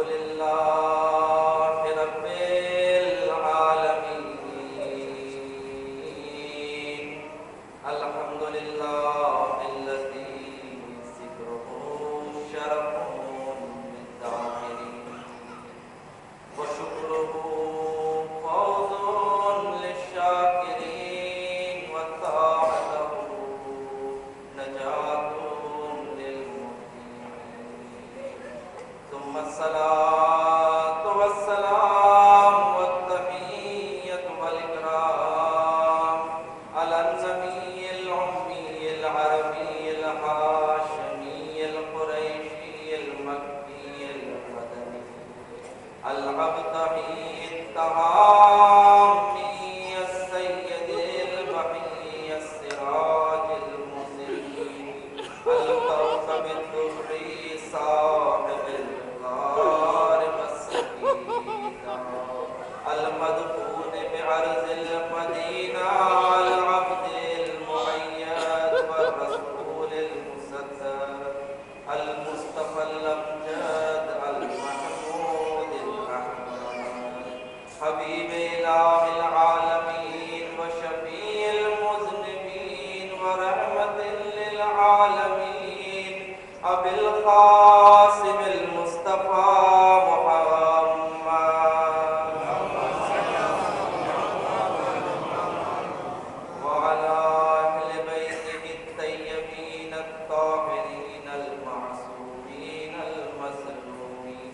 لله رب العالمين الحمد لله الذي ذكره شرف للذاكرين وشكره فوز للشاكرين وطاعته نجاة للمطيعين ثم الصلاة والسلام والتحية والإكرام على النبي الأمي العربي الهاشمي القريشي المكي المدني العبقري التهامي السيد البهي السراج المسيء الكوكب الدري صاحب الغارب السكينة المدفون بعرض المدينة العبد المؤيد والرسول المسدد المصطفى الأمجد المحمود الأحمد حبيب إله العالمين وشفيع المذنبين ورحمة للعالمين أبي القاسم المصطفى وعلى أهل بيته الطيبين الطاهرين المعصومين المظلومين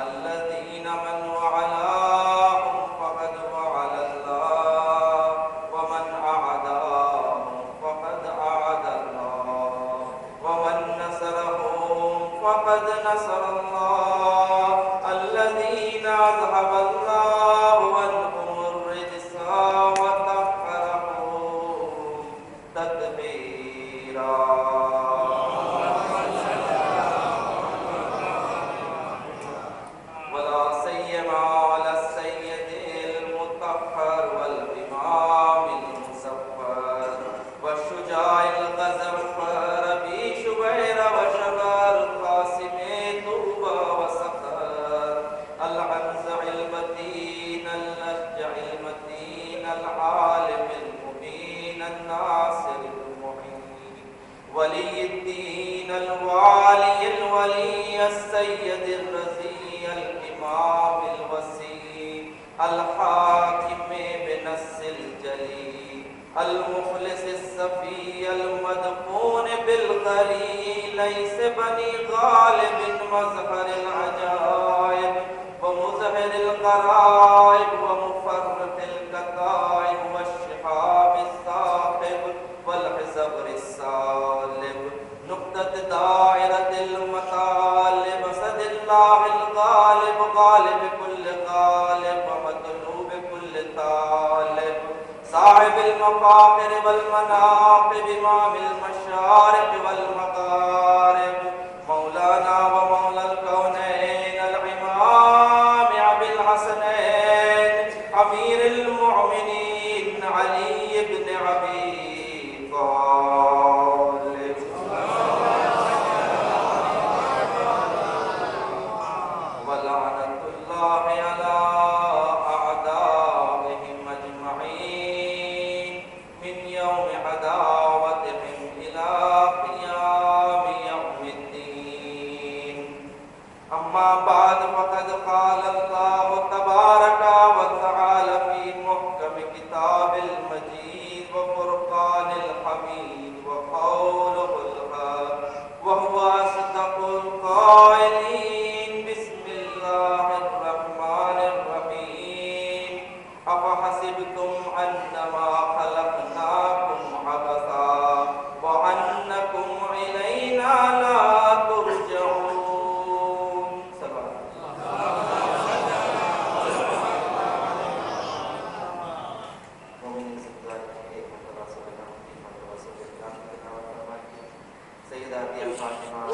الذين من وعلاهم فقد وعلى الله ومن أعداهم فقد أعد الله ومن نصرهم فقد نصر الله الذين أذهب الله عنهم الرجس وطهرهم تطهيرا ولا سيما على السيد المطهر والإمام المصفر والشجاع الغزفر أبي شبير وشبر قاسم طوبى وسقر العنزع المتين الأشجع المتين العالم المبين الناصر المعين ولي الدين الوالي الولي السيد الرزي الإمام الوسيم الحاكم بنص الجلي المخلص الصفي المدفون بالغري ليس بني غالب مظهر العجائب ومظهر الغرائب ومفرط الكتائب والشحاب الثاقب والحزبر السالب نقطة دائرة المطالب صد الله الغالب غالب كل غالب ومطلوب كل طالب صاحب المفاخر والمناقب إمام المشارق والمغارب مولانا ومولى الكونين الإمام أبي الحسنين أمير المؤمنين علي بن أبي طالب ولعنة الله على أعدائهم أجمعين من يوم عداوتهم إلى قيام يوم الدين أما بعد فقد قال الله تبارك وتعالى في محكم كتاب المجيد وفرقان الحميد وقوله الحق وهو أصدق القائلين بسم الله الرحمن الرحيم أفحسبتم أنما خلقناكم عبثا وأنكم إلينا لا ترجعون سبحان سيداتي الفاطمة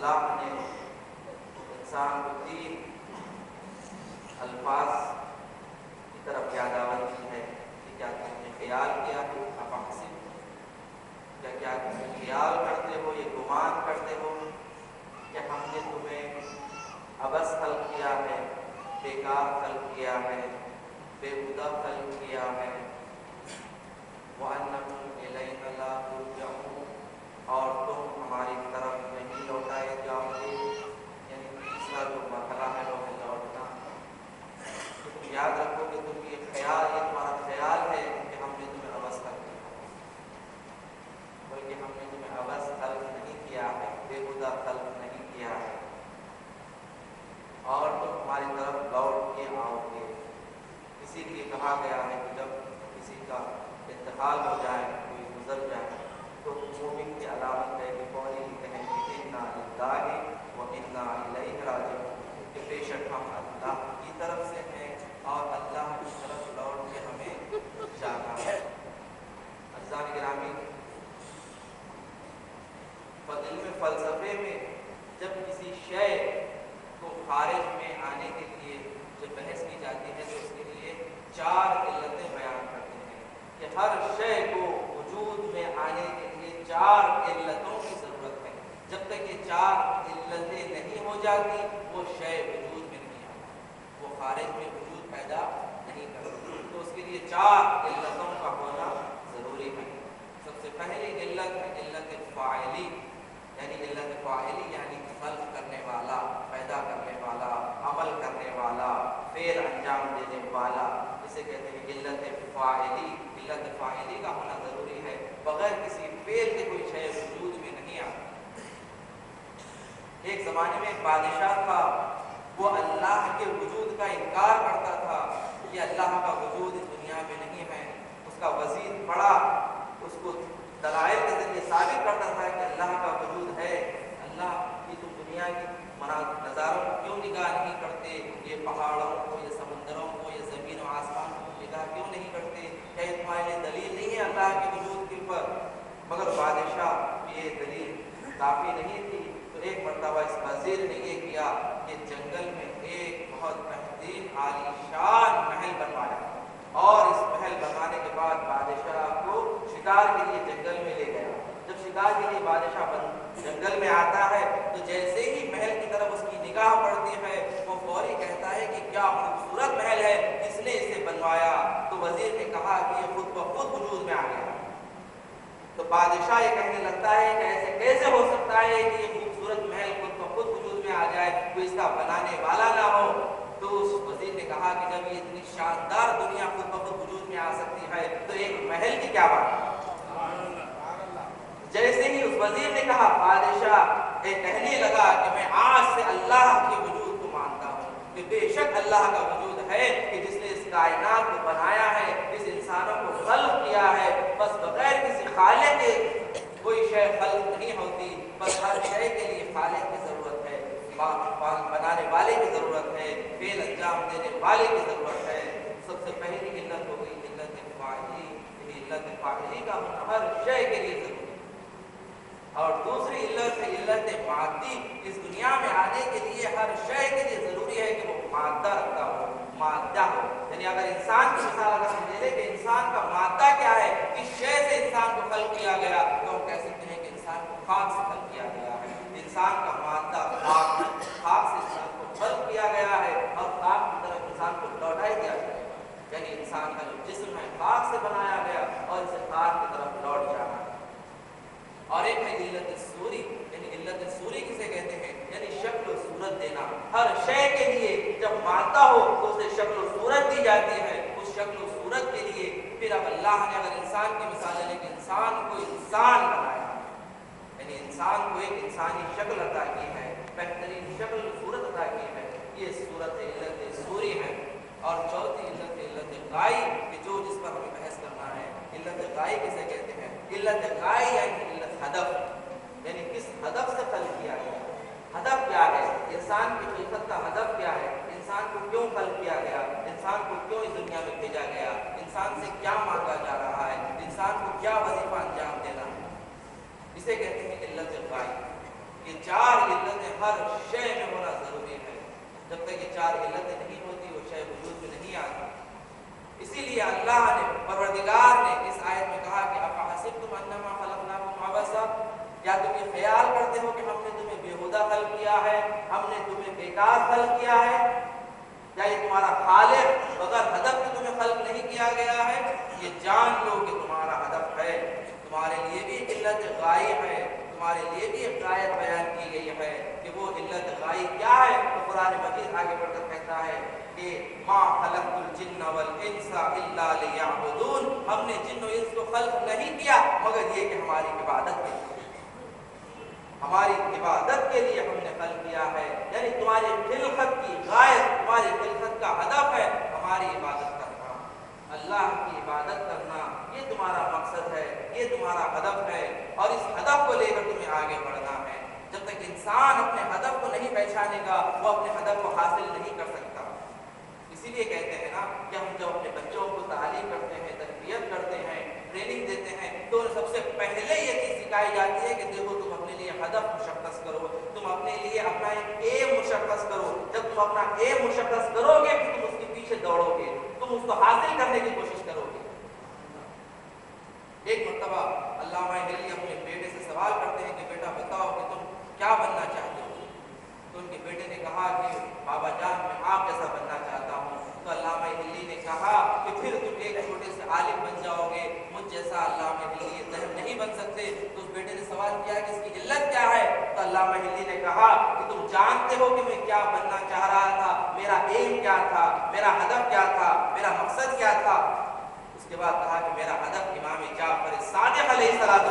اللہ نے انسان کو 3 الفاظ کی طرف یاد دعوت کی ہے کہ کیا تم نے خیال کیا ہے افحسب، کیا تم خیال کرتے ہو، یہ گمان کرتے ہو کہ ہم نے تمہیں عبث خلق کیا ہے، بیکار خلق کیا ہے، بےہودہ خلق کیا ہے، وَأَنَّكُمْ إِلَيْنَا لَا تُرْجَعُونَ، اور تم ہماری طرف نہیں لوٹائے جاؤ گے، یعنی تیسرا جو مرحلہ ہے وہ ہے لوٹنا۔ تو تم یاد رکھو کہ تم یہ تمہارا خیال ہے کہ ہم نے تمہیں عبث خلق کیا، بلکہ ہم نے تمہیں عبث خلق نہیں کیا ہے، بےہودہ خلق نہیں کیا ہے، اور تم ہماری طرف لوٹ کے آؤ گے۔ اسی لیے کہا گیا ہے کہ جب کسی کا انتقال ہو جائے، کوئی گزر جائے، تو مومن کی علامت ہے کہ فوری کہیں کہ انا للہ و انا الیہ راجعون، کہ بے شک ہم اللہ کی طرف سے ہیں اور اللہ کی طرف لوٹ کے ہمیں جانا ہے۔ عزیزان گرامی، علم فلسفے میں جب کسی شے کو خارج میں آنے کے لیے جب بحث کی جاتی ہے تو اس کے لیے 4 علتیں بیان کرتے ہیں کہ ہر شے کو وجود میں آنے کے لیے 4 علتوں کی ضرورت ہے۔ جب تک یہ 4 علتیں نہیں ہو جاتی وہ شے وجود میں نہیں آتی، وہ خارج میں وجود پیدا نہیں کرتی، تو اس کے لیے 4 علتوں کا ہونا ضروری ہے۔ سب سے پہلی علت ہے علت فاعلی، یعنی علت فاعلی یعنی خلق کرنے والا، پیدا کرنے والا، عمل کرنے والا، فعل انجام دینے والا، اسے کہتے ہیں علت فاعلی۔ علت فاعلی کا ہونا ضروری ہے، بغیر کسی فعل کے کوئی شے وجود میں نہیں آتی۔ ایک زمانے میں ایک بادشاہ تھا، وہ اللہ کے وجود کا انکار کرتا تھا کہ اللہ کا وجود اس دنیا میں نہیں ہے۔ اس کا وزیر پڑا، اس کو دلائل کے ذریعے ثابت کرتا تھا کہ اللہ کا وجود ہے، اللہ کی تم دنیا کی نظاروں کو کیوں نگاہ نہیں کرتے، یہ پہاڑوں کو، یہ سمندروں کو، یہ زمین و آسمان کو نگاہ کیوں نہیں کرتے، کیا یہ تمہارے لیے دلیل نہیں ہے اللہ کے وجود کے اوپر؟ مگر بادشاہ یہ دلیل کافی نہیں تھی، تو ایک مرتبہ اس وزیر نے یہ کیا کہ جنگل میں ایک بہت بہترین عالی شان محل بنوایا، اور اس محل بنوانے کے بعد بادشاہ کو شکار کے لیے جنگل میں لے گیا۔ جب شکار کے لیے بادشاہ جنگل میں آتا ہے تو جیسے ہی محل کی طرف اس کی نگاہ پڑتی ہے وہ فوری کہتا ہے کہ کیا خوبصورت محل ہے، کس نے اسے بنوایا؟ تو وزیر نے کہا کہ یہ خود بخود وجود میں آ گیا۔ تو بادشاہ یہ کہنے لگتا ہے کہ ایسے کیسے ہو سکتا ہے کہ یہ خوبصورت محل خود بخود وجود میں آ جائے، کوئی اس کا بنانے والا نہ ہو؟ تو اس وزیر نے کہا کہ جب یہ اتنی شاندار دنیا خود بخود وجود میں آ سکتی ہے تو ایک محل کی کیا بات ہے؟ جیسے ہی اس وزیر نے کہا، بادشاہ کہنے لگا کہ میں آج سے اللہ کے وجود کو مانتا ہوں کہ بے شک اللہ کا وجود ہے، کہ جس نے اس کائنات کو بنایا ہے، اس انسانوں کو خلق کیا ہے، بس بغیر کسی خالق کے کوئی شے خلق نہیں ہوتی، بس ہر شے کے لیے خالق کی ضرورت ہے، بنانے والے کی ضرورت ہے، فعل انجام دینے والے کی ضرورت ہے۔ سب سے پہلی علت ہو گئی علت فاعلی، علت فاعلی کا ہونا ہر شے کے لیے ضروری ہے۔ اور دوسری علت ہے علت مادی، اس دنیا میں آنے کے لیے ہر شے کے لیے ضروری ہے کہ وہ مادہ رکھتا ہو، مادہ ہو۔ یعنی اگر انسان کی مثال اگر ہم لے لیں کہ انسان کا مادہ کیا ہے، کس شے سے انسان کو خلق کیا گیا، تو ہم کہہ سکتے ہیں کہ انسان کو خاک سے خلق کیا گیا ہے۔ انسان کا مادہ خاک ہے، خاک سے انسان کو خلق کیا گیا ہے اور خاک کی طرف انسان کو لوٹائی دیا گیا ہے۔ یعنی انسان کا جو جسم ہے خاک سے بنایا گیا اور اسے خاک کی طرف لوٹ جانا ہے۔ اور ایک ہے علت سوری، یعنی علت سوری کسے کہتے ہیں؟ یعنی شکل و صورت دینا۔ ہر شے کے لیے جب مادہ ہو تو اسے شکل و صورت دی جاتی ہے، اس شکل و صورت کے لیے پھر اب اللہ نے اگر انسان کی مثال لے کہ انسان کو انسان بنایا، یعنی انسان کو ایک انسانی شکل عطا کی ہے، بہترین شکل و صورت عطا کی ہے، یہ صورت علت سوری ہے۔ اور چوتھی علت علت غائی، کہ جو جس پر ہمیں بحث کرنا ہے، علت غائی کسے کہتے ہیں؟ علت غائی یعنی علت ہدف، یعنی کس ہدف سے خلق کیا گیا، ہدف کیا ہے، انسان کی خلقت کا ہدف کیا ہے، انسان کو کیوں خلق کیا گیا، انسان کو کیوں اس دنیا میں بھیجا گیا، انسان سے کیا مانگا جا رہا ہے، انسان کو کیا وظیفہ انجام دینا ہے، اسے کہتے ہیں علت غائی۔ یہ چار علتیں ہر شے میں ہونا ضروری ہے. جب تک یہ چار علتیں نہیں ہوتی وہ شے وجود میں نہیں آتی. اسی لیے اللہ نے پروردگار نے اس آیت میں کہا کہ افحسبتم انما خلقناکم عبثا، یا تم یہ خیال کرتے ہو کہ ہم نے تمہیں بیہودہ خلق کیا ہے، ہم نے تمہیں بیکار خلق کیا ہے، یا یہ تمہارا خالق بغیر ہدف کے تمہیں خلق نہیں کیا گیا ہے. یہ جان لو کہ تمہارا ہدف ہے، تمہارے لیے بھی علت غائی ہے، تمہارے لیے بھی ایک غایت بیان کی گئی ہے کہ وہ علت غائی کیا ہے. تو قرآن مجید آگے بڑھ کر کہتا ہے کہ ما خلقت الجن والانس الا لیعبدون، ہم نے جن و انس کو خلق نہیں کیا مگر یہ کہ ہماری عبادت کے لیے، ہماری عبادت کے لیے ہم نے خلق کیا ہے. یعنی تمہاری خلقت کی غایت، تمہاری خلقت کا ہدف ہے ہماری عبادت کرنا، اللہ کی عبادت کرنا، یہ تمہارا مقصد ہے، یہ تمہارا ہدف ہے. اور اس ہدف کو لے کر تمہیں آگے بڑھنا ہے. جب تک انسان اپنے ہدف کو نہیں پہچانے گا وہ اپنے ہدف کو حاصل نہیں کر سکتا. اسی لیے کہتے ہیں نا کہ ہم جب اپنے بچوں کو تعلیم کرتے ہیں، تربیت کرتے ہیں، ٹریننگ دیتے ہیں تو سب سے پہلے یہ چیز سکھائی جاتی ہے کہ دیکھو تم اپنے لیے ہدف مشخص کرو، تم اپنے لیے اپنا ایک ایم مشخص کرو. جب تم اپنا ایم مشخص کرو گے پھر تم اس کے پیچھے دوڑو گے، تم اس کو حاصل کرنے کی کوشش کرو گے. ایک مرتبہ علامہ حلی اپنے بیٹے سے سوال کرتے ہیں کہ بیٹا بتاؤ کہ تم کیا بننا چاہتے ہو؟ تو ان کے بیٹے نے کہا کہ بابا جان میں آپ جیسا بننا چاہتا ہوں. تو علامہ حلی نے کہا کہ پھر تم ایک چھوٹے سے عالم بن جاؤ گے، مجھ جیسا علامہ حلی ذہن نہیں بن سکتے. تو اس بیٹے نے سوال کیا کہ اس کی علت کیا ہے؟ تو علامہ حلی نے کہا کہ تم جانتے ہو کہ میں کیا بننا چاہ رہا تھا، میرا ایم کیا تھا، میرا ہدف کیا تھا، میرا مقصد کیا تھا. اس کے بعد کہا کہ میرا ہدف امام جعفر صادق علیہ السلام،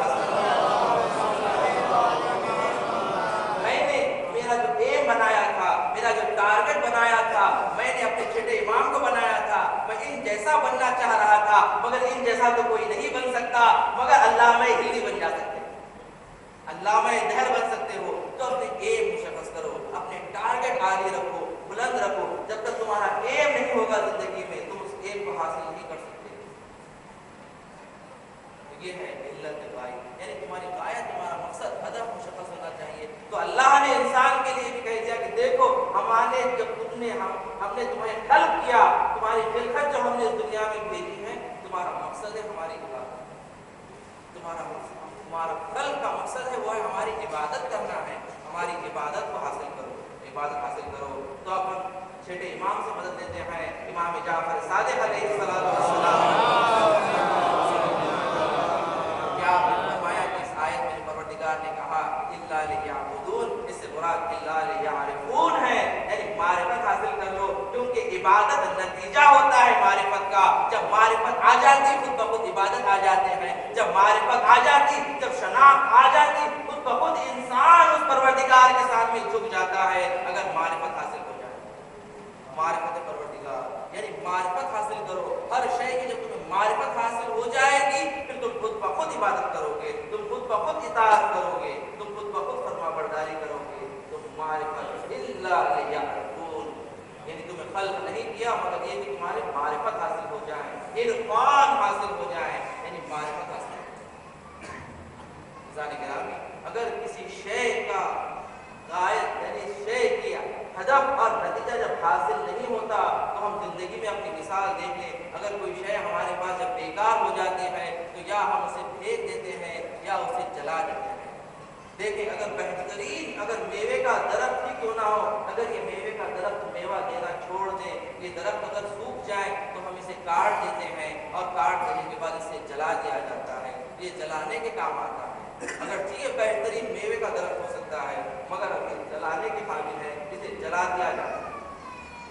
میں نے میرا جو ایم بنایا تھا، میرا جو ٹارگٹ بنایا تھا، میں نے اپنے چھٹے امام کو بنایا تھا. میں ان جیسا بننا چاہ رہا تھا مگر ان جیسا تو کوئی نہیں بن سکتا، مگر علامہ حلی بن جا سکتے، علامہ دہر بن سکتے ہو. تو اپنے ایم مشخص کرو، اپنے ٹارگٹ عالی رکھو، بلند رکھو. جب تک تمہارا ایم نہیں ہوگا زندگی میں تم اس ایم کو حاصل نہیں کر سکتے. یہ ہے علت غائی، یعنی تمہاری غایت، تمہارا مقصد، ہدف مشخص ہونا چاہیے. تو اللہ نے انسان کے لیے بھی کہہ دیا کہ دیکھو ہم نے تمہیں خلق کیا، تمہاری خلقت جو ہم نے اس دنیا میں بھیجی ہے تمہارا مقصد ہے ہماری عبادت. تمہارا خلق کا مقصد ہے وہ ہے ہماری عبادت کرنا ہے. ہماری عبادت کو حاصل کرو، عبادت حاصل کرو. تو اب ہم چھٹے امام سے مدد لیتے ہیں، امام جعفر صادق علیہ السلام. فرمایا کہ اس آیت میں پروردگار نے کہا الا لیعبدون، اس سے مراد الا لیعرفون ہے، یعنی معرفت حاصل کر لو. کیونکہ عبادت نتیجہ ہوتا ہے معرفت کا. جب معرفت آ جاتی خود بخود عبادت آ جاتے ہیں. جب معرفت آ جاتی، جب شناخت آ جاتی خود بخود انسان اس پروردگار کے سامنے جھک جاتا ہے. اگر معرفت حاصل ہو جائے، معرفت پروردگار یعنی معرفت حاصل کرو. ہر شے کی جب تمہیں معرفت حاصل ہو جائے گی پھر تم خود بخود عبادت کرو گے، تم خود بخود اطاعت کرو گے، تم خود بخود فرما برداری کرو گے. تم معرفت الا لیعرفون، یعنی تمہیں خلق نہیں کیا مگر یہ کہ تمہارے معرفت حاصل ہو جائے، عرفان حاصل ہو جائے، یعنی معرفت حاصل ہو جائے. ذالک گرامی، اگر کسی شے کا غایت یعنی شے کی ہدف اور نتیجہ جب حاصل نہیں ہوتا تو ہم زندگی میں اپنی مثال دیکھ لیں. اگر کوئی شے ہمارے پاس جب بیکار ہو جاتی ہے تو یا ہم اسے پھینک دیتے ہیں یا اسے جلا دیتے ہیں. دیکھیں اگر بہترین اگر میوے کا درخت ہی کیوں نہ ہو، اگر یہ میوے کا درخت میوہ دینا چھوڑ دیں، یہ درخت اگر سوکھ جائے تو ہم اسے کاٹ دیتے ہیں اور کاٹ دینے کے بعد اسے جلا دیا جاتا ہے. یہ جلانے کے کام آتا ہے. اگرچہ یہ بہترین میوے کا درخت ہو سکتا ہے مگر یہ جلانے کے قابل ہے، اسے جلا دیا جاتا ہے.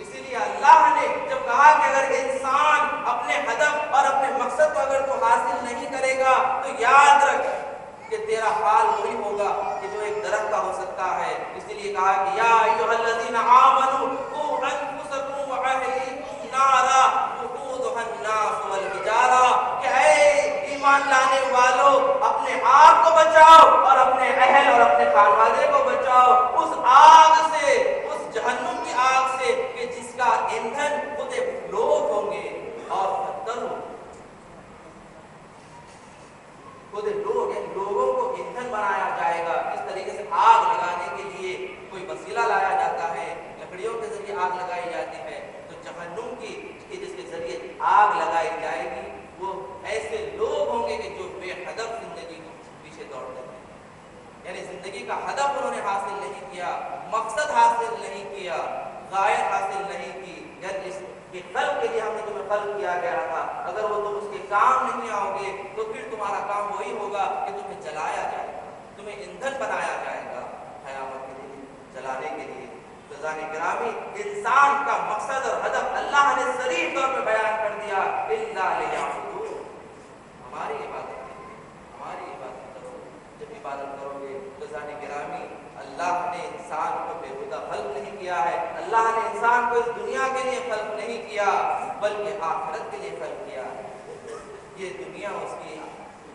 اسی لیے اللہ نے جب کہا کہ اگر انسان اپنے ہدف اور اپنے مقصد کو اگر تو حاصل نہیں کرے گا تو یاد رکھ کہ تیرا حال وہی ہوگا کہ جو ایک درخت کا ہو سکتا ہے. اسی لیے کہا کہ یا ایھا الذین آمنوا قوا انفسکم واہلیکم نارا وقودھا الناس والحجارہ، کہ اے ایمان لانے والو اپنے آپ کو بچاؤ اور اپنے اہل اور اپنے خانوادے کو بچاؤ اس آگ سے، اس جہنم کی آگ سے کہ جس کا ایندھن خود لوگ ہوں گے اور پتھر ہوں گے. خود سے لوگوں کو ایندھن بنایا جائے گا. اس طریقے سے آگ لگانے کے لیے کوئی وسیلہ لایا جاتا ہے, لکڑیوں کے ذریعے آگ لگائی جاتی ہے. تو جہنم کی جس کے ذریعے آگ لگائی جائے گی وہ ایسے لوگ ہوں گے کہ جو بے ہدف زندگی کو پیچھے دوڑتے ہیں, یعنی زندگی کا ہدف انہوں نے حاصل نہیں کیا, مقصد حاصل نہیں کیا, غایت حاصل نہیں کی. یعنی اس کے خلق کے لیے ہم نے تمہیں خلق کیا گیا تھا, اگر وہ تم اس کے کام نہیں آؤ گے تو پھر تمہارا کام وہی ہوگا کہ تمہیں جلایا جائے گا, تمہیں ایندھن بنایا جائے گا قیامت کے لیے, جلانے کے لیے. عزیزان گرامی, انسان کا مقصد اور ہدف اللہ نے صریح طور پہ بیان کر دیا, الا لیعبدون, ہماری عبادت کرو, ہماری عبادت کرو. جب عبادت کرو گے تو عزیزان گرامی, اللہ نے انسان کو بےہودہ خلق نہیں کیا ہے, اللہ نے انسان کو اس دنیا کے لیے خلق نہیں کیا بلکہ آخرت کے لیے خلق کیا ہے. یہ دنیا اس کی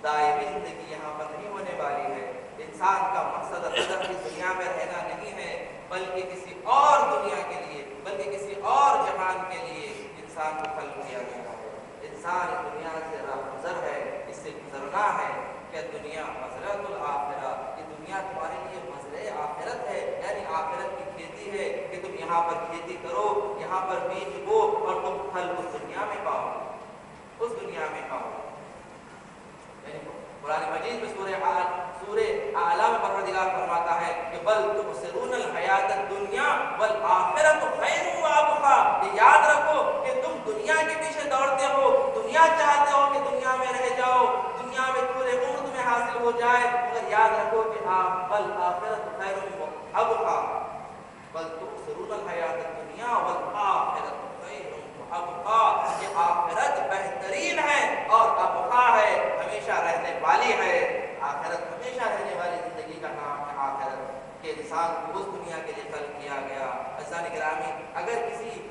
دائمی زندگی یہاں پر نہیں ہونے والی ہے. انسان کا مقصد اور ہدف اس دنیا میں رہنا نہیں ہے بلکہ کسی اور دنیا کے لیے, بلکہ کسی اور جہان کے لیے انسان کو خلق کیا گیا ہے. انسان اس دنیا سے راہگزر ہے, اس سے گزرنا ہے. کہ دنیا مزرعۃ الآخرہ, یہ دنیا تمہارے لیے مزرعہ آخرت ہے, یعنی آخرت کی کھیتی ہے کہ تم یہاں پر کھیتی کرو, یہاں پر بیج بو اور تم پھل اس دنیا میں پاؤ, اس دنیا میں پاؤ. قرآن مجید میں سورہ اعلیٰ میں پروردگار فرماتا ہے کہ بل تؤثرون الحیات الدنیا والآخرۃ خیر وابقیٰ. یہ یاد رکھو کہ تم دنیا کے پیچھے دوڑتے ہو, دنیا چاہتے ہو کہ دنیا میں رہ جاؤ, دنیا میں طول عمر تمہیں حاصل ہو جائے, مگر یاد رکھو کہ بل آخرۃ خیر وابقیٰ, بل تؤثرون الحیات الدنیا والآخرۃ خیر وابقیٰ. یہ آخرت بہترین ہے اور ابقیٰ ہے, ہمیشہ رہنے والی ہے. آخرت ہمیشہ رہنے والی زندگی کا نام ہے آخرت, کہ انسان کو اس دنیا کے لیے خلق کیا گیا. عزیزان گرامی, اگر کسی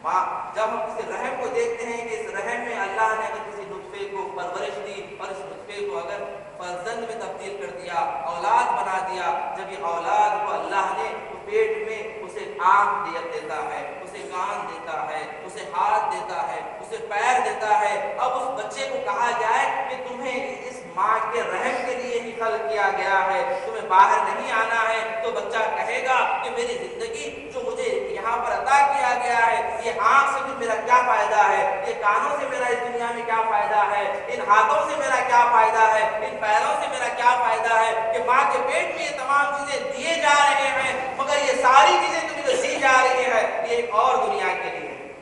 ماں, جب ہم کسی رحم کو دیکھتے ہیں کہ اس رحم میں اللہ نے اگر کسی نطفے کو پرورش دی اور اس نطفے کو اگر فرزند میں تبدیل کر دیا, اولاد بنا دیا, جب یہ اولاد کو اللہ نے پیٹ میں اسے آنکھ دیتا ہے, اسے کان دیتا ہے, اسے ہاتھ دیتا ہے, اسے پیر دیتا ہے, اب اس بچے کو کہا جائے کہ تمہیں اس ماں کے رحم کے لیے ہی خلق کیا گیا ہے, تمہیں باہر نہیں آنا ہے, تو بچہ کہے گا کہ میری زندگی جو مجھے یہاں پر عطا کیا گیا ہے, یہ آنکھ سے بھی میرا کیا فائدہ ہے, یہ کانوں سے میرا اس دنیا میں کیا فائدہ ہے, ان ہاتھوں سے میرا کیا فائدہ ہے, ان پیروں سے میرا کیا فائدہ ہے, کہ ماں کے پیٹ میں یہ تمام چیزیں دیے جا رہے ہیں, مگر یہ ساری چیزیں تمہیں جو دی جا رہی ہے یہ ایک اور دنیا کے لیے ہے,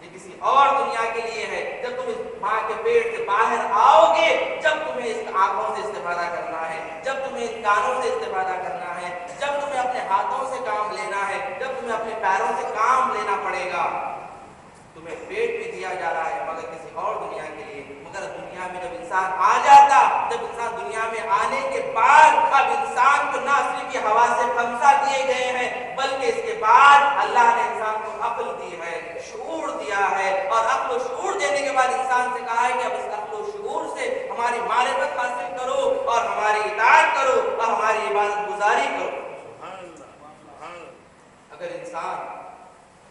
یہ کسی اور دنیا کے لیے ہے. جب تم اس ماں کے پیٹ سے باہر آؤ گے, جب تمہیں اس آنکھوں سے استفادہ کرنا ہے, جب تمہیں ان کانوں سے استفادہ کرنا ہے, جب تمہیں اپنے ہاتھوں سے کام لینا ہے, جب تمہیں اپنے پیروں سے کام لینا پڑے گا. تمہیں پیٹ بھی دیا جا رہا ہے مگر کسی اور دنیا کے لیے. مگر دنیا میں جب انسان آ جاتا, جب انسان دنیا میں آنے کے بعد اب انسان کو نہ صرف یہ حواس سے خمسہ دیے گئے ہیں بلکہ اس کے بعد اللہ نے انسان کو عقل دی ہے, شعور دیا ہے, اور عقل و شعور دینے کے بعد انسان سے کہا ہے کہ اب اس عقل و شعور سے ہماری معرفت حاصل کرو اور ہماری اطاعت کرو اور ہماری عبادت گزاری کرو. اگر انسان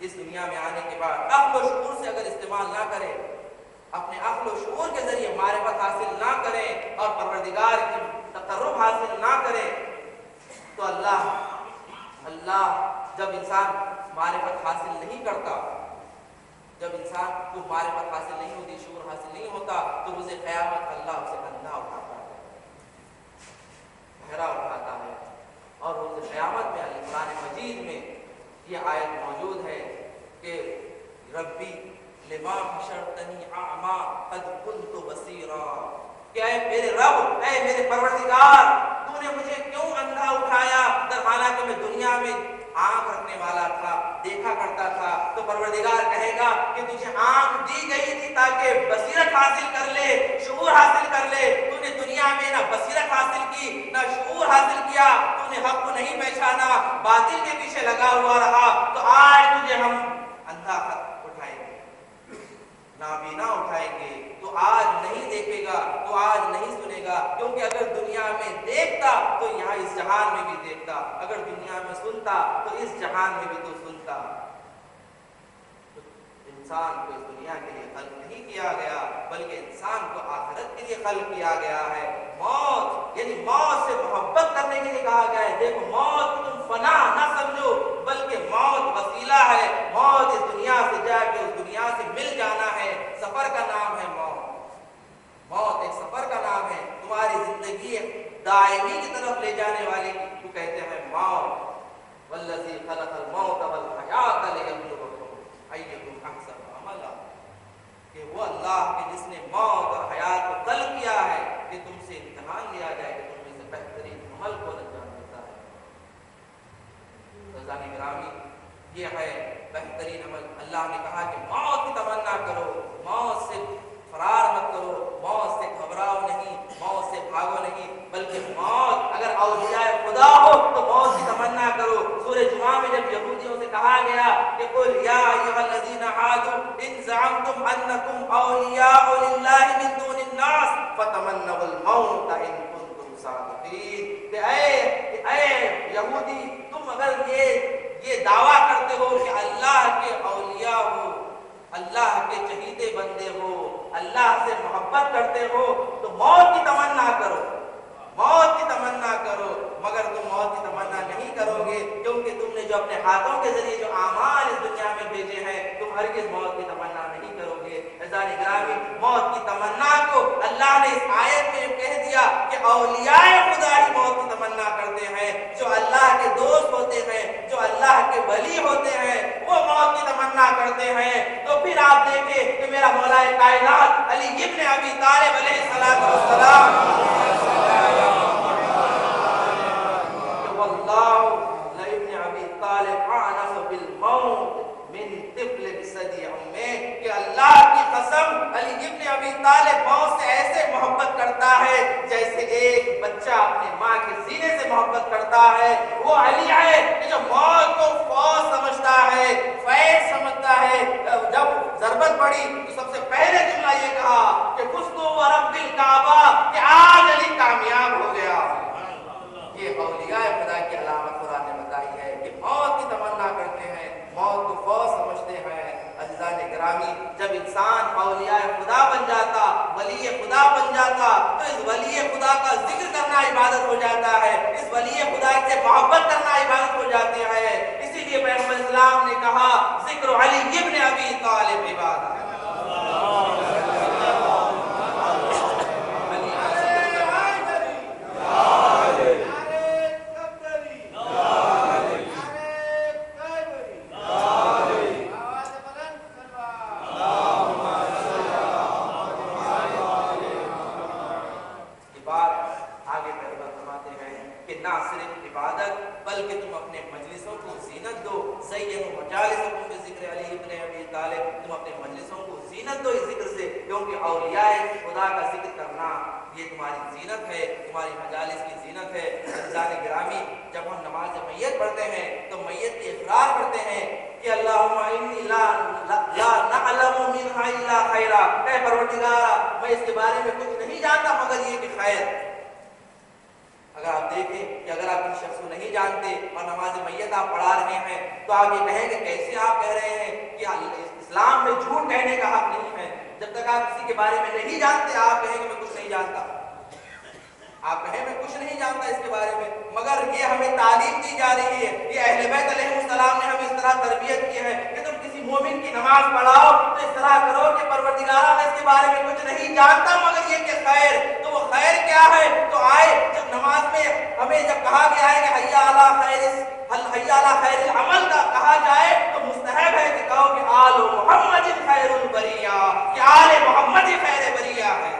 اس دنیا میں آنے کے بعد عقل و شعور سے اگر استعمال نہ کرے, اپنے عقل و شعور کے ذریعے معرفت حاصل نہ کرے اور پروردگار کی تقرب حاصل نہ کرے, تو اللہ جب انسان معرفت حاصل نہیں کرتا, جب انسان کو معرفت حاصل نہیں ہوتی, شعور حاصل نہیں ہوتا, تو روز قیامت اللہ اسے اندھا اٹھاتا ہے, بہرا اٹھاتا ہے. اور روز قیامت میں قرآن مجید میں یہ آیت موجود ہے کہ ربی لما حشرتنی اعمی قد کنت بصیرا, کہ اے میرے رب, اے میرے پروردگار, تو نے مجھے کیوں اندھا اٹھایا, در حالانکہ میں دنیا میں آنکھ رکھنے والا تھا, دیکھا کرتا تھا. تو پروردگار کہے گا کہ تجھے آنکھ دی گئی تھی تاکہ بصیرت حاصل کر لے, شعور حاصل کر لے. تو نے دنیا میں نہ بصیرت حاصل کی نہ شعور حاصل کیا, تو نے حق کو نہیں پہچانا, باطل کے پیچھے لگا ہوا رہا. تو آج تجھے ہم اندھا اٹھائیں گے, نابینا اٹھائیں گے, تو آج نہیں دیکھے گا, تو آج نہیں سنے گا, کیونکہ اگر دنیا میں دیکھتا تو یہاں اس جہان میں بھی دیکھتا, اگر دنیا میں سنتا تو اس جہان میں بھی تو سنتا. انسان کو اس دنیا کے لیے خلق نہیں کیا گیا بلکہ انسان کو آخرت کے لیے خلق کیا گیا ہے۔ موت یعنی موت سے محبت کرنے کے لیے کہا گیا ہے۔ دیکھو موت کو تم فنا نہ سمجھو بلکہ موت وسیلہ ہے، موت اس دنیا سے جا کے اس دنیا سے مل جانا ہے، سفر کا نام ہے موت۔ موت ایک سفر کا نام ہے، تمہاری زندگی دائمی کی طرف لے جانے والی کو کہتے ہیں موت۔ والذی خلق الموت والحیات لیبلوکم ایکم احسن عملا، کہ وہ اللہ کے جس نے موت اور حیات کو خلق کیا ہے کہ تم سے امتحان لیا جائے کہ تم میں سے بہترین عمل کون انجام دیتا ہے۔ عزیزان گرامی، یہ ہے بہترین عمل۔ اللہ نے کہا کہ موت کی تمنا کرو، موت سے فرار مت کرو، موت سے گھبراؤ نہیں، موت سے بھاگو نہیں، بلکہ موت اگر اولیاء خدا ہو تو موت کی تمنا کرو۔ سورہ جمعہ میں جب یہودیوں سے کہا گیا کہ قل یا ایھا الذین ہادوا ان زعمتم انکم اولیاء للہ من دون الناس فتمنوا الموت ان کنتم صادقین، کہ اے یہودی تم اگر یہ دعویٰ کرتے ہو کہ اللہ کے اولیاء ہو، اللہ کے چہیتے بندے ہو، اللہ سے محبت کرتے ہو تو موت کی تمنا کرو، موت کی تمنا کرو، مگر تم موت کی تمنا نہیں کرو گے کیونکہ تم نے جو اپنے ہاتھوں کے ذریعے جو اعمال اس دنیا میں بھیجے ہیں تم ہرگز موت کی تمنا نہیں کرو گے۔ عزیزان گرامی، موت کی تمنا کو اللہ نے اس آیت میں کہہ دیا کہ اولیاء خدا ہی موت کی تمنا کرتے ہیں، جو اللہ کے دوست ہوتے ہیں، جو اللہ کے ولی ہوتے ہیں وہ موت کی تمنا کرتے ہیں۔ تو پھر آپ دیکھیں کہ میرا مولا کائنات علی ابن ابی طالب علیہ السلام واللہ لابن ابی طالب اعنف بالموت من طفل بصدی امہ، کہ اللہ کی قسم علی ابن ابی طالب موت سے ایسے محبت کرتا ہے جیسے ایک بچہ اپنے ماں کے سینے سے محبت کرتا ہے۔ وہ علی ہے کہ جو موت کو فوت سمجھتا ہے، فیض سمجھتا ہے۔ جب ضربت پڑی تو سب سے پہلے جملہ یہ کہا کہ فزت ورب الکعبہ، کہ آج علی کامیاب ہو گیا۔ یہ اولیاء خدا کی علامت قرآن نے بتائی ہے کہ موت کی تمنا کرتے ہیں، موت کو فوت سمجھتے ہیں۔ عزیزان گرامی، جب انسان اولیاء خدا بن جاتا، ولی خدا بن جاتا تو اس ولی خدا کا ذکر کرنا عبادت ہو جاتا ہے، اس ولی خدا سے محبت کرنا عبادت ہو جاتی ہے۔ اسی لیے پیغمبر اسلام نے کہا ذکر علی ابن ابی طالب عبادت۔ بلکہ تم اپنے مجلسوں کو زینت دو، زینوا مجالسکم بذکر علی ابن ابی طالب، تم اپنے مجلسوں کو زینت دو اس ذکر سے، کیونکہ اولیاء خدا کا ذکر کرنا یہ تمہاری زینت ہے، تمہاری مجالس کی زینت ہے۔ عزیزان گرامی، جب ہم نماز میت پڑھتے ہیں تو میت کے اقرار کرتے ہیں کہ اللہم انی لا نعلم منہا الا خیرا، اے پروردگار میں اس کے بارے میں کچھ نہیں جانتا مگر یہ کہ خیر۔ اگر آپ دیکھیں کہ اگر آپ کسی شخص کو نہیں جانتے اور نماز میت آپ پڑھا رہے ہیں تو آپ یہ کہیں کہ کیسے آپ کہہ رہے ہیں کہ اسلام میں جھوٹ کہنے کا حق نہیں ہے۔ جب تک آپ کسی کے بارے میں نہیں جانتے آپ کہیں کہ میں کچھ نہیں جانتا، آپ کہیں میں کچھ نہیں جانتا اس کے بارے میں، مگر یہ ہمیں تعلیم دی جا رہی ہے، یہ اہل بیت علیہ السلام نے ہمیں اس طرح تربیت کی ہے کہ تم کسی مومن کی نماز پڑھاؤ تو اس طرح کرو کہ پروردگارہ میں اس کے بارے میں کچھ نہیں جانتا مگر یہ کہ خیر۔ تو وہ خیر کیا ہے؟ تو آئے جب نماز میں ہمیں جب کہا گیا ہے کہ حی علی خیر العمل کا کہا جائے تو مستحب ہے کہ کہو کہ آل محمد خیر البریہ، کہ آل محمد خیر بریہ ہے۔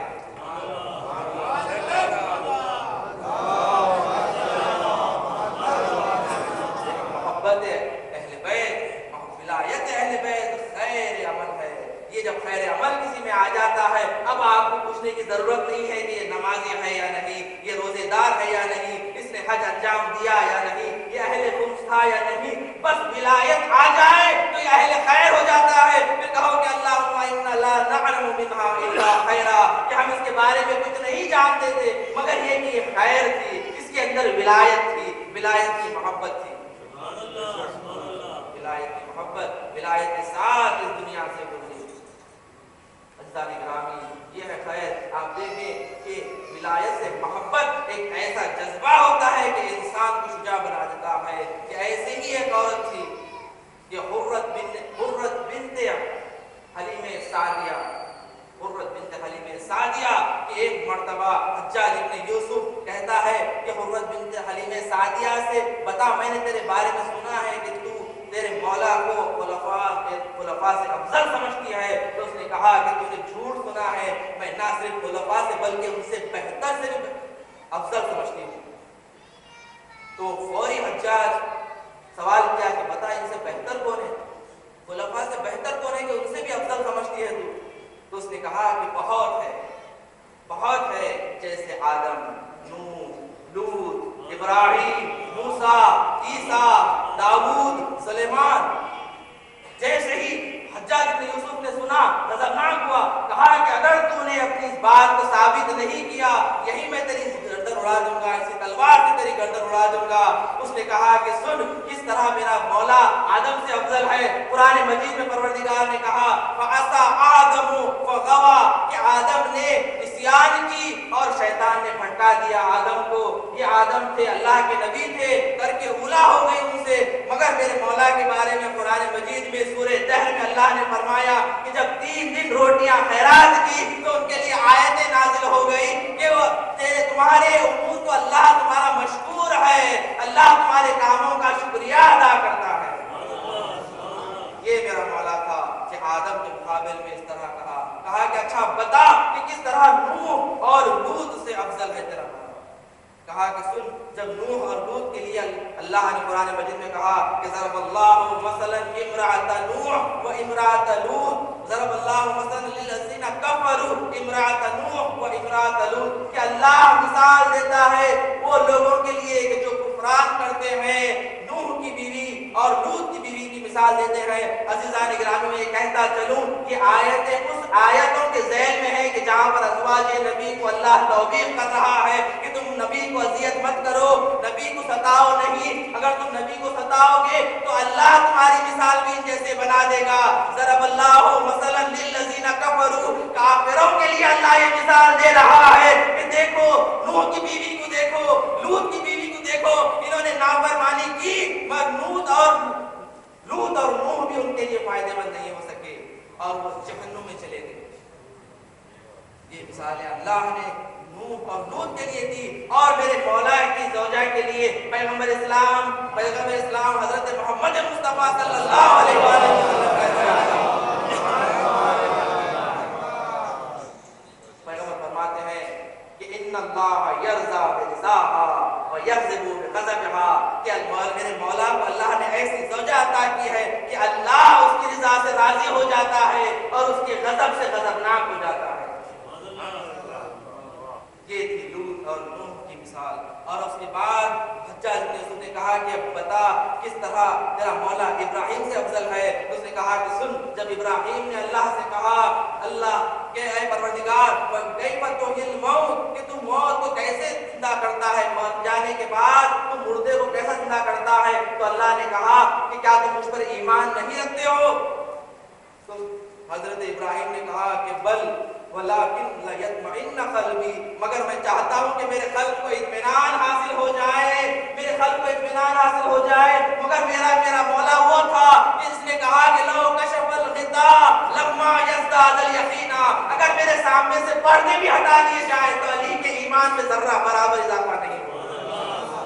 جب خیر عمل کسی میں آ جاتا ہے اب آپ کو پوچھنے کی ضرورت نہیں ہے کہ یہ نمازی ہے یا نہیں، یہ روزے دار ہے یا نہیں، اس نے حج انجام دیا یا نہیں، یہ اہل خمس تھا یا نہیں، بس ولایت آ جائے تو یہ اہل خیر ہو جاتا ہے۔ پھر کہو کہ اللہم انا لا نعلم منہا الا خیرا، کہ ہم اس کے بارے میں کچھ نہیں جانتے تھے مگر یہ کہ یہ خیر تھی، اس کے اندر ولایت تھی، ولایت کی محبت تھی، ولایت کی محبت، ولایت کے ساتھ اس دنیا سے عزیزان گرامی یہ ہے خیر، آپ دیکھیں کہ ولایت سے محبت ایک ایسا جذبہ ہوتا ہے کہ انسان کو شجاع بنا دیتا ہے. کہ ایسے ہی ایک عورت تھی کہ حرت بنت حلیم سعدیہ، حرت بنت حلیم سعدیہ کہ ایک مرتبہ حجاج ابن یوسف کہتا ہے کہ حرت بنت حلیم سعدیہ سے بتا، میں نے تیرے بارے میں سنا ہے کہ تو تیرے مولا کو خلفاء سے افضل سمجھتی ہے. تو اس نے کہا کہ تو نے جھوٹ سنا ہے، میں نہ صرف خلفاء سے بلکہ ان سے بہتر سے بھی افضل سمجھتی ہوں. تو فوری حجاج سوال کیا کہ بتا ان سے بہتر کون ہے، خلفاء سے بہتر کون ہے کہ ان سے بھی افضل سمجھتی ہے تو اس نے کہا کہ بہت ہے، جیسے آدم، نوح، لوط، ابراہیم، موسیٰ، عیسیٰ، داؤد، سلیمان. جیسے ہی حجاج بن یوسف نے سنا غضبناک ہوا، کہا کہ اگر تو نے اپنی اس بات کو ثابت نہیں کیا یہی میں تیری گردن اڑا دوں گا، اسی تلوار سے تیری گردن اڑا دوں گا. اس نے کہا کہ سن کس طرح میرا مولا آدم سے افضل ہے. قرآن مجید میں پروردگار نے کہا فَعَصَىٰ آدَمُ فَغَوَىٰ کہ آدم نے عصیان کی اور شیطان نے بھٹکا دیا آدم کو. یہ آدم تھے، اللہ کے نبی تھے، کر کے اولا ہو گئی ان سے. مگر میرے مولا کے بارے میں قرآن مجید میں سورہ دہر میں اللہ نے فرمایا کہ جب 3 دن روٹیاں خیرات کی تو ان کے لیے آیتیں نازل ہو گئی کہ وہ تمہارے امور کو اللہ تمہارا مشکور ہے، اللہ تمہارے کاموں کا شکریہ ادا کرتا ہے. یہ میرا مولا تھا کہ آدم کے مقابل میں اس طرح کہا کہ اچھا بتا کہ کس طرح نوح اور لوط سے افضل ہے تیرا مولا. کہا کہ سن، جب نوح اور لوط کے لیے اللہ نے قرآن مجید میں کہا کہ ضرب اللہ مثلا امرأۃ نوح و امرأۃ لوط، ضرب اللہ مثلا للذین کفروا امرأۃ نوح و امرأۃ لوط کہ اللہ مثال دیتا ہے وہ لوگوں کے لیے کہ جو کفران کرتے ہیں. نوح کی بیوی اور لوط کی بیوی کی مثال دیتے ہیں. عزیزان گرامی میں یہ کہتا چلوں کہ آیتیں اس آیتوں کے ذیل میں ہے کہ جہاں پر ازواج نبی کو اللہ توبیخ کر رہا ہے کہ تم نبی کو اذیت مت کرو، نبی کو ستاؤ نہیں. اگر تم نبی کو ستاؤ گے تو اللہ تمہاری مثال بھی جیسے بنا دے گا. ضرب اللہ مثلا للذین کفروا کافروں کے لیے اللہ یہ مثال دے رہا ہے کہ دیکھو نوح کی بیوی کو دیکھو، لوط کی بیوی کو دیکھو، انہوں نے نافرمانی کی مگر لوط اور نوح بھی ان کے لیے فائدہ مند نہیں ہو سکے اور وہ جہنم میں چلے گئے. یہ مثالیں اللہ نے نوح اور لوط کے لیے دی اور میرے مولا کی زوجہ کے لیے پیغمبر اسلام حضرت محمد مصطفیٰ صلی اللہ علیہ وسلم پیغمبر فرماتے ہیں کہ ان اللہ یرضا برضاها ویغضب بغضبها کہ میرے مولا کو اللہ نے ایسی زوجہ عطا کی ہے کہ اللہ اس کی رضا سے راضی ہو جاتا ہے اور اس کے غضب سے غضبناک ہو جاتا ہے. یہ تھی لوط اور نوح کی مثال. اور اس کے بعد حجاج بن یوسف نے کہا کہ اب بتا کس طرح تیرا مولا ابراہیم سے افضل ہے. اس نے کہا کہ سن، جب ابراہیم نے اللہ سے کہا اللہ کہ اے پروردگار کیف تحیی الموت کہ تو موت کو کیسے زندہ کرتا ہے، مر جانے کے بعد تو مردے کو کیسے زندہ کرتا ہے، تو اللہ نے کہا کہ کیا تم مجھ پر ایمان نہیں رکھتے ہو. تو حضرت ابراہیم نے کہا کہ بل ولیکن لیطمئن قلبی مگر میں چاہتا ہوں کہ میرے قلب کو اطمینان حاصل ہو جائے، میرے قلب کو اطمینان حاصل ہو جائے. مگر میرا مولا وہ تھا کہ اس نے کہا کہ لو کشف الغطاء لما یزداد الیقین اگر میرے سامنے سے پردے بھی ہٹا دیے جائے تو علی کے ایمان میں ذرہ برابر اضافہ نہیں ہوگا،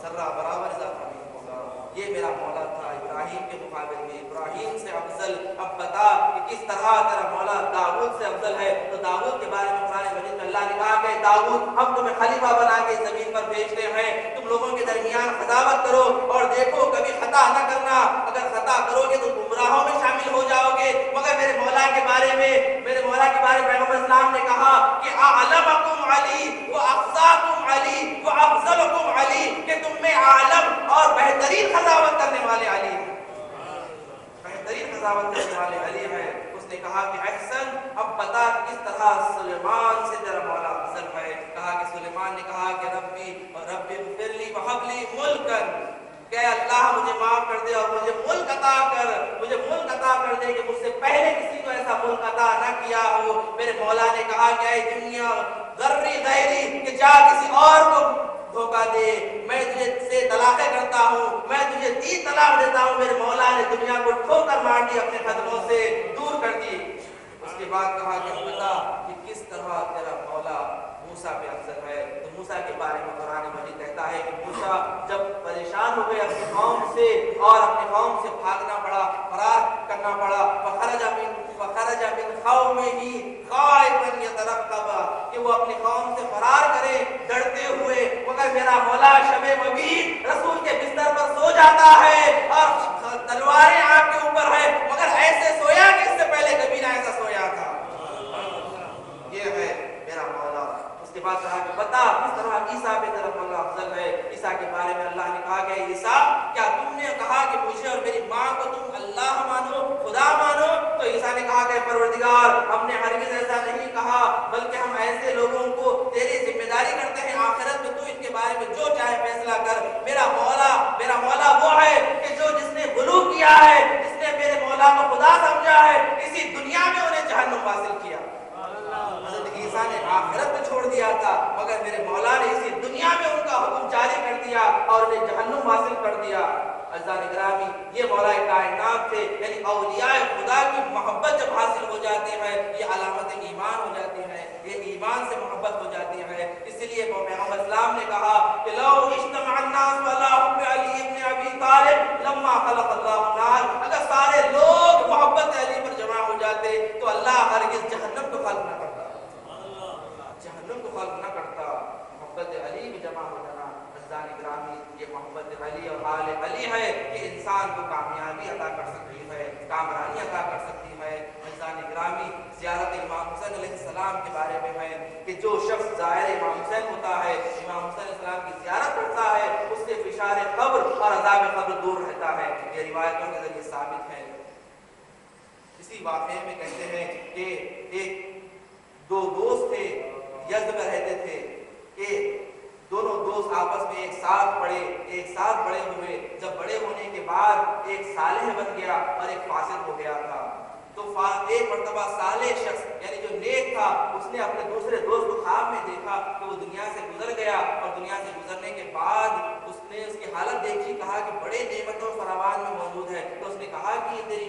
ذرہ برابر اضافہ نہیں ہوگا. یہ میرا مولا تھا ابراہیم کے مقابل میں ابراہیم سے افضل. اب بتا کہ کس طرح تیرا مولا داؤد سے افضل ہے. تو داؤد کے بارے میں قرآن مجید میں اللہ نے کہا کہ داؤد ہم تمہیں خلیفہ بنا کے زمین پر بھیجتے ہیں، تم لوگوں کے درمیان قضاوت کرو اور دیکھو کبھی خطا نہ کرنا، اگر خطا کرو گے تو گمراہوں میں شامل ہو جاؤ گے. مگر میرے مولا کے بارے میں پیغمبر اسلام نے کہا کہ اعلمکم علی وافضاکم علی وافضلکم علی کہ تم میں عالم اور بہترین قضاوت کرنے والے علی ہیں، بہترین قضاوت کرنے والے علی ہیں. اس نے کہا کہ احسن اب بتا کس طرح سلیمان سے تیرا مولا افضل ہے. کہا کہ سلیمان نے کہا کہ ربی اغفر لی وہب لی ملکن کہ اللہ مجھے معاف کر دے اور مجھے ملک عطا کر دے کہ مجھ سے پہلے کسی کو ایسا ملک عطا نہ کیا ہو۔ میرے مولا نے کہا کہ اے دنیا ذری غیری، کہ جا کسی اور کو دھوکہ دے، میں تجھے سے طلاقیں کرتا ہوں، میں تجھے 3 طلاق دیتا ہوں۔ میرے مولا نے دنیا کو ٹھوکر مار دی، اپنے قدموں سے دور کر دی۔ اس کے بعد کہا کہ بتا کہ کس طرح تیرا مولا موسیٰ پہ افضل ہے۔ تو موسیٰ کے بارے میں قرآن مجید کہتا ہے کہ موسیٰ جب پریشان ہو گئے اپنی قوم سے اور اپنی قوم سے بھاگنا پڑا، فرار کرنا پڑا، فخرج من قومه خائفا يترقب، کہ وہ اپنی قوم سے فرار کرے ڈرتے ہوئے، مگر میرا مولا شب مبیت رسول کے بستر پر سو جاتا ہے اور تلواریں آپ کے اوپر ہے، مگر ایسے سویا کہ اس سے پہلے کبھی نہ ایسا سویا تھا۔ یہ ہے میرا مولا۔ اس کے بعد کہا کہ بتا کس طرح عیسیٰ پہ تیرا مولا افضل ہے۔ عیسیٰ کے بارے میں اللہ نے کہا کہ عیسیٰ کیا تم نے کہا کہ مجھے اور میری ماں کو تم اللہ مانو، خدا مانو؟ تو عیسیٰ نے کہا کہ پروردگار ہم نے ہرگز ایسا نہیں کہا، بلکہ ہم ایسے لوگوں کو تیری ذمہ داری کرتے ہیں، آخرت میں تو ان کے بارے میں جو چاہے فیصلہ کر۔ میرا مولا وہ ہے کہ جس نے غلو کیا ہے، جس نے میرے مولا کو خدا سمجھا ہے، اسی دنیا میں انہیں جہنم حاصل کیا۔ حضرت عیسیٰ نے آخرت میں چھوڑ دیا تھا، مگر میرے مولا نے اسی دنیا میں ان کا حکم جاری کر دیا اور انہیں جہنم حاصل کر دیا۔ عزیزان گرامی، یہ مولا کائنات تھے، یعنی اولیاء خدا کی محبت جب حاصل ہو جاتی ہے یہ علامت ایمان ہو جاتی ہے، یہ ایمان سے محبت ہو جاتی ہے۔ اس لیے پیغمبر اسلام نے کہا کہ لو اجتمع الناس علی حب علی ابن ابی طالب لما خلق اللہ النار، اگر سارے لوگ محبت علی پر جمع ہو جاتے تو اللہ ہرگز جہنم کو خلق نہ کرتا، محبت علی میں جمع ہو جانا۔ عزیزان گرامی، یہ محبت علی اور آل علی ہے کہ انسان کو کامیابی عطا کر سکتی ہے، کامرانی عطا کر سکتی ہے۔ عزیزان گرامی، زیارت امام حسین علیہ السلام کے بارے میں ہے کہ جو شخص زائر امام حسین ہوتا ہے، امام حسین علیہ السلام کی زیارت کرتا ہے، اس سے فشار قبر اور عذاب قبر دور رہتا ہے۔ یہ روایتوں کے ذریعے ثابت ہے۔ اسی واقعے میں کہتے ہیں کہ دو دوست تھے، یزد میں رہتے تھے، کہ دونوں دوست آپس میں ایک ساتھ بڑے ہوئے۔ جب بڑے ہونے کے بعد ایک صالح بن گیا اور ایک فاسق ہو گیا تھا۔ تو ایک مرتبہ صالح شخص یعنی جو نیک تھا، اس نے اپنے دوسرے دوست کو خواب میں دیکھا کہ وہ دنیا سے گزر گیا، اور دنیا سے گزرنے کے بعد اس نے اس کی حالت دیکھی، کہا کہ بڑے نعمتوں فراوان میں موجود ہے۔ تو اس نے کہا کہ یہ تیری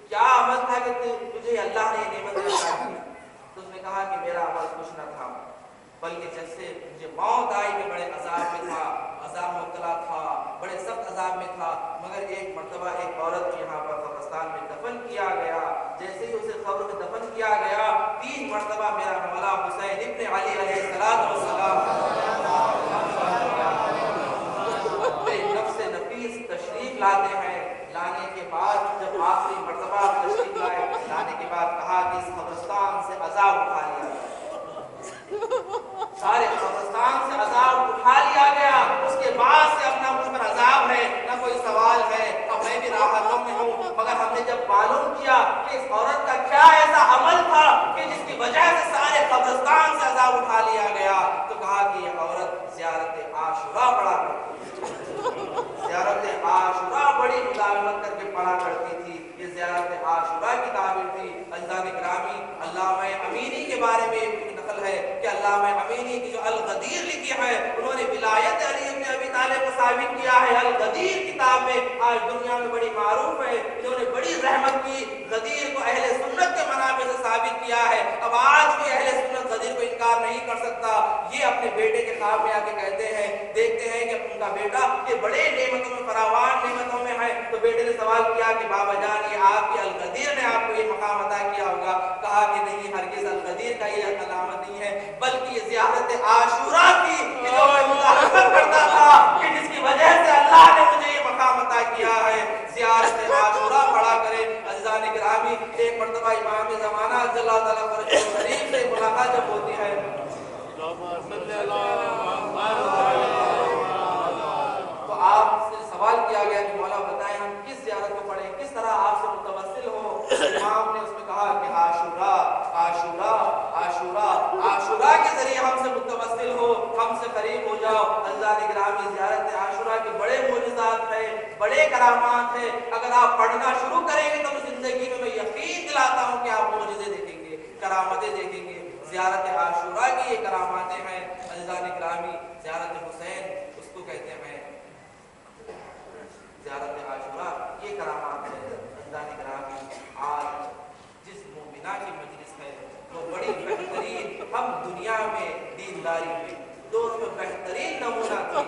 کیا عمل تھا کہ تجھے اللہ نے یہ نعمت عطا کی؟ تو اس نے کہا کہ میرا عمل کچھ نہ تھا، بلکہ جب سے مجھے موت آئی میں بڑے عذاب میں تھا، عذاب مبتلا تھا، بڑے سخت عذاب میں تھا، مگر ایک مرتبہ ایک عورت کو یہاں پر قبرستان میں دفن کیا گیا۔ جیسے ہی اسے قبر میں دفن کیا گیا، 3 مرتبہ میرا مولا حسین ابن علی علیہ السلام نفس نفیس تشریف لاتے ہیں۔ لانے کے بعد جب آخری مرتبہ تشریف لانے کے بعد کہا کہ اس قبرستان سے عذاب اٹھا لیا گیا، سارے قبرستان سے عذاب اٹھا لیا گیا۔ اس کے بعد سے اپنا مجھ پر عذاب ہے، نہ کوئی سوال ہے، اب میں بھی راحتوں میں ہوں۔ مگر ہم نے جب معلوم کیا کہ اس عورت کا کیا ایسا عمل تھا کہ جس کی وجہ سے سارے قبرستان سے عذاب اٹھا لیا گیا، تو کہا کہ یہ عورت زیارت عاشورہ پڑھا کرتی تھی، زیارت عاشورہ بڑی مداومت کر کے پڑھا کرتی تھی۔ یہ زیارت عاشورہ کی تعبیر تھی۔ عزیزان گرامی، علامہ امینی کے بارے میں ایک نقل ہے کہ علامہ امینی کی جو الغدیر لکھی ہے، انہوں نے ولایت علی ابن ابی طالب کو ثابت کیا ہے۔ الغدیر کتاب میں آج دنیا میں بڑی معروف ہے، انہوں نے بڑی رحمت کی، غدیر کو اہل سنت کے منابع سے ثابت کیا ہے۔ اب آج بھی اہل سنت غدیر کو انکار نہیں کر سکتا۔ یہ اپنے بیٹے کے خواب میں آ کے کہتے ہیں، دیکھتے ہیں کہ ان کا بیٹا یہ بڑے نعمتوں میں فراوان نعمتوں میں ہے، تو بیٹے نے سوال کیا کہ بابا جان یہ آپ کی الغدیر نے آپ کو یہ مقام عطا کیا ہوگا؟ کہا کہ نہیں، ہرگز الغدیر کا یہ علامت نہیں ہے، بلکہ یہ زیارت عاشورہ کی کہ جو میں مداحمت کرتا تھا کہ جس کی وجہ سے اللہ نے مجھے یہ مقام عطا کیا ہے۔ زیارت عاشورہ پڑھا کرے۔ عزیزان گرامی، ایک مرتبہ امام زمانہ رضی اللہ تعالیٰ عنہ شریف سے ملاقات جب ہوتی ہے تو آپ سے سوال کیا گیا کہ مولا بتائیں ہم کس زیارت کو پڑھیں، کس طرح آپ سے متوسل ہو؟ امام نے اس میں کہا کہ عاشورہ عاشورہ عاشورہ عاشورہ کے ذریعے ہم سے متوسل ہو، ہم سے قریب ہو جاؤ۔ عزیزان گرامی، زیارت عاشورہ کے بڑے معجزات ہیں۔ بڑے کرامات ہیں. اگر آپ پڑھنا شروع کریں گے تو زندگی میں یقین دلاتا ہوں کہ آپ معجزے دیکھیں گے, کرامتیں دیکھیں گے. زیارت عاشورہ کی یہ کراماتیں ہیں عزیزان گرامی. زیارت حسین اس کو کہتے ہیں, زیارت عاشورہ یہ کرامات ہے عزیزان گرامی. آج جس مومنہ کی مجلس ہے وہ بڑی بہترین, ہم دنیا میں دینداری میں دونوں میں بہترین نمونہ تھی,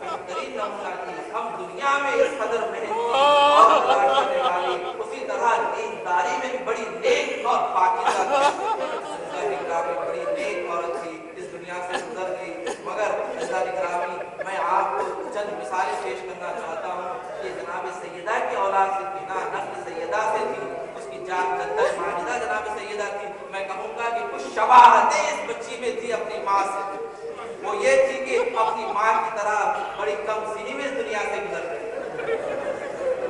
بہترین نمونہ تھی. ہم دنیا میں اس قدر محنتی اور تلاش کرنے والی, اسی طرح دینداری میں بھی بڑی نیک اور پاکیزہ تھی. بڑی نیک عورت تھی, اس دنیا سے گزر گئی. مگر عزیزان گرامی میں آپ کو چند مثالیں پیش کرنا چاہتا ہوں. یہ جناب سیدہ کی اولاد سے تھی نا, نسل سیدہ سے تھی. اس کی جان جدہ ماجدہ جناب سیدہ تھی. میں کہوں گا کہ کچھ شباہتیں اس بچی میں تھی اپنی ماں سے. وہ یہ تھی کہ اپنی ماں کی طرح بڑی کم سنی میں اس دنیا سے گزر گئی,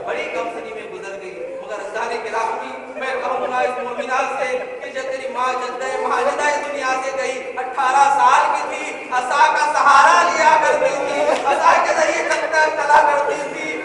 بڑی کم سنی میں گزر گئی. مگر عزیزان گرامی میں کہوں گا اس مومنہ سے کہ جب تیری ماں جدہ ماجدہ اس دنیا سے گئی, 18 سال کی تھی, عصا کا سہارا لیا کرتی تھی, عصا کے ذریعے چلا کرتی تھی.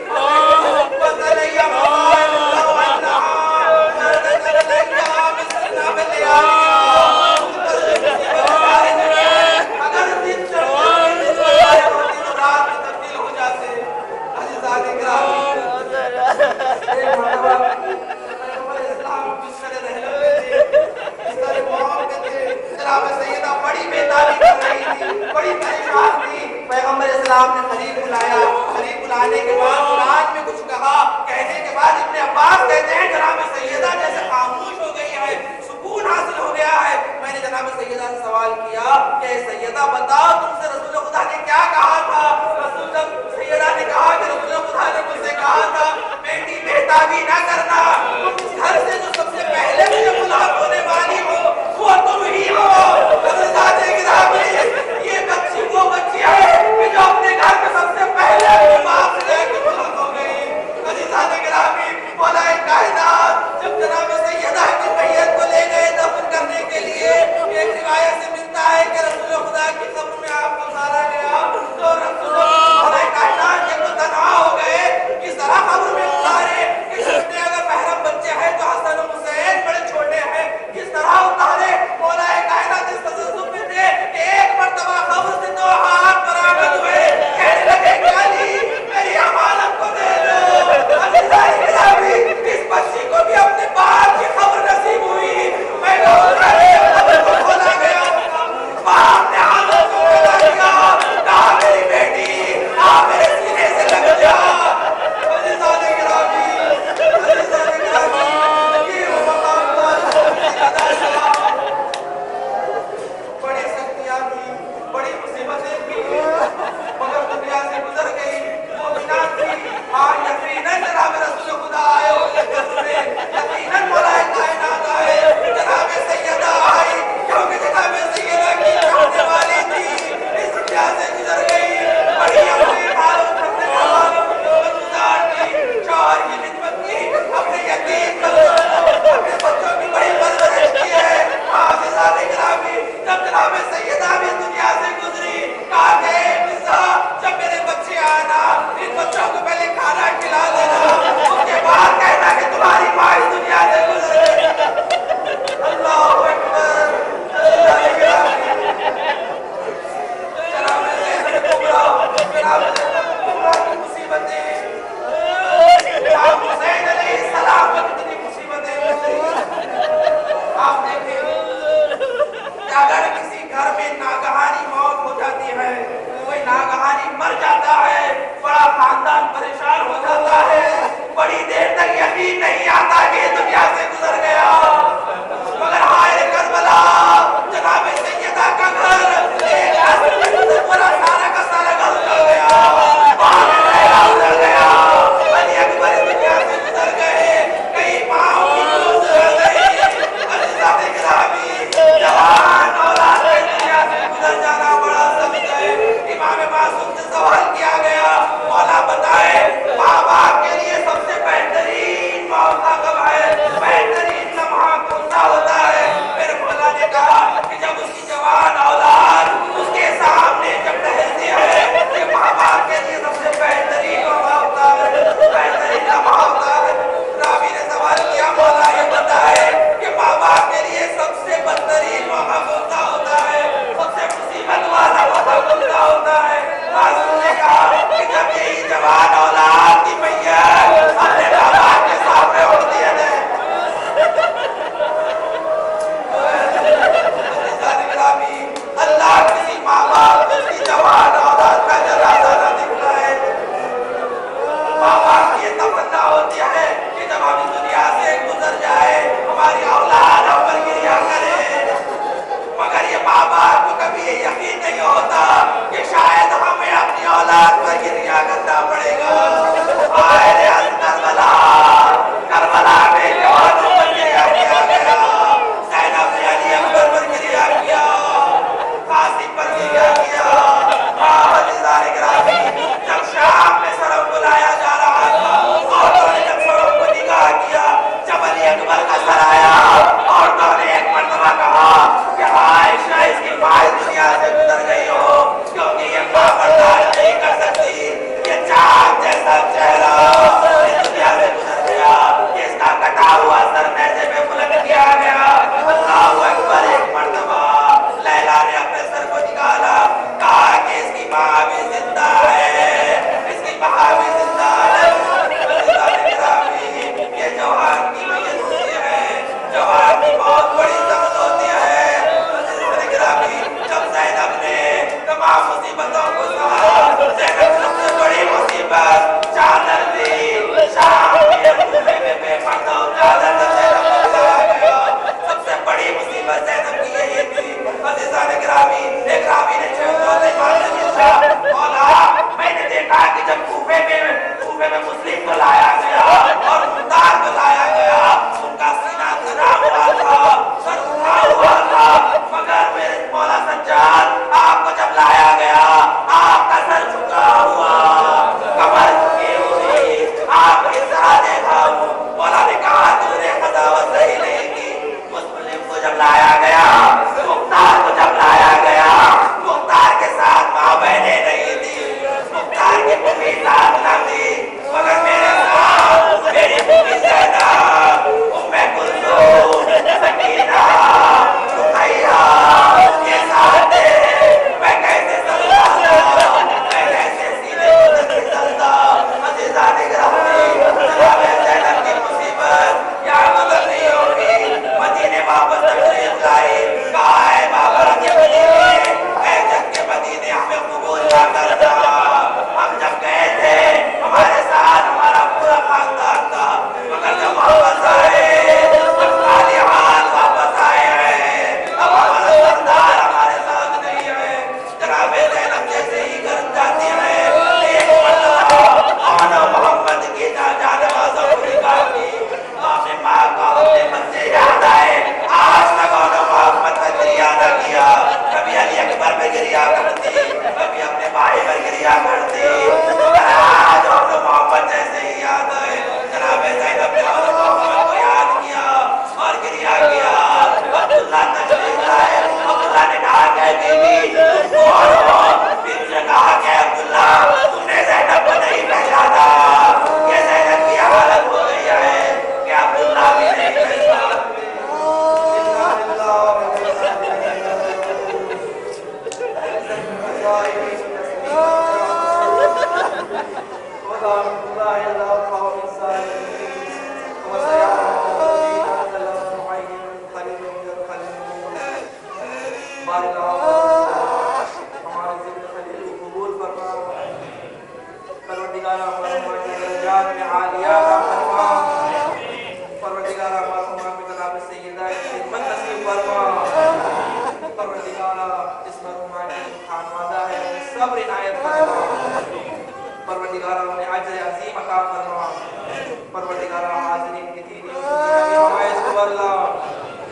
پیغمبر اسلام نے قریب بلایا, قریب بلانے کے بعد قرآن میں کچھ کہا, کہنے کے بعد ابن عباس کہتے ہیں جناب سیدہ جیسے خاموش ہو گئی ہے, سکون حاصل ہو گیا ہے. میں نے جناب سیدہ سے سوال کیا کہ سیدہ بتاؤ تم سے رسول خدا نے کیا کہا تھا؟ رسول سیدہ نے کہا کہ رسول خدا نے مجھ سے کہا تھا بیٹی بہتابی نہ کرنا, تم اس گھر سے جو سب سے پہلے مجھے ملاق ہونے والی ہو وہ تم ہی ہو. یہ بچی وہ بچی ہے جو اپنے گھر میں سب سے پہلے اپنے باپ سے لے کے بلند ہو گئی. عزیزان گرامی مولا کائنات جب جناب سیدہ کی میت کو لے گئے دفن کرنے کے لیے, ایک روایت سے ملتا ہے کہ رسول خدا کی قبر میں آپ کو اتارا گیا تو رسول مولا کائنات جب تو تنہا ہو گئے, کس طرح قبر میں اتارے کہ چھوٹے اگر محرم بچے ہیں تو حسن و حسین بڑے چھوٹے ہیں, کس طرح اتارے. مولا کائنات اس تصور میں تھے کہ ایک مرتبہ قبر سے 2 ہاتھ برآمد ہوئے, کہنے لگے کہ علی میری امانت کو دے دو. عزیزان گرامی اس بچی کو بھی اپنے باپ کی خبر نصیب ہوئی. میں کہوں گا کہ قبر کو کھولا گیا, باپ نے ہاتھوں کو کھولا دیا, کہا میری بیٹی آپ میرے سینے سے لگ جا. عزیزان گرامی یہ وہ مقام تھا, بڑی سختیاں تھی, بڑی مصیبتیں تھی, مگر دنیا سے گزر گئی. وہ بنا تھی, ہاں یقیناً جناب رسول خدا آئے ہوئے گھر میں, یقیناً مولا کائنات آئے, جناب سیدہ آئی کیونکہ جناب سیدہ کی چاہنے والی تھی, اس دنیا سے گزر گئی. بڑی اپنی حالت کرنے والی گزار کی, شوہر کی خدمت کی, اپنے یتیم بچوں کو, اپنے بچوں کی بڑی پرورش کی ہے. عزیزان گرامی جب جناب سیدہ بھی دنیا سے گزری, کہا کہ جب میرے بچے آنا ان بچوں کو پہلے کھانا کھلا دینا, اس کے بعد کہنا کہ تمہاری ماں اس دنیا سے گزر گئی. اللہ اکبر. جناب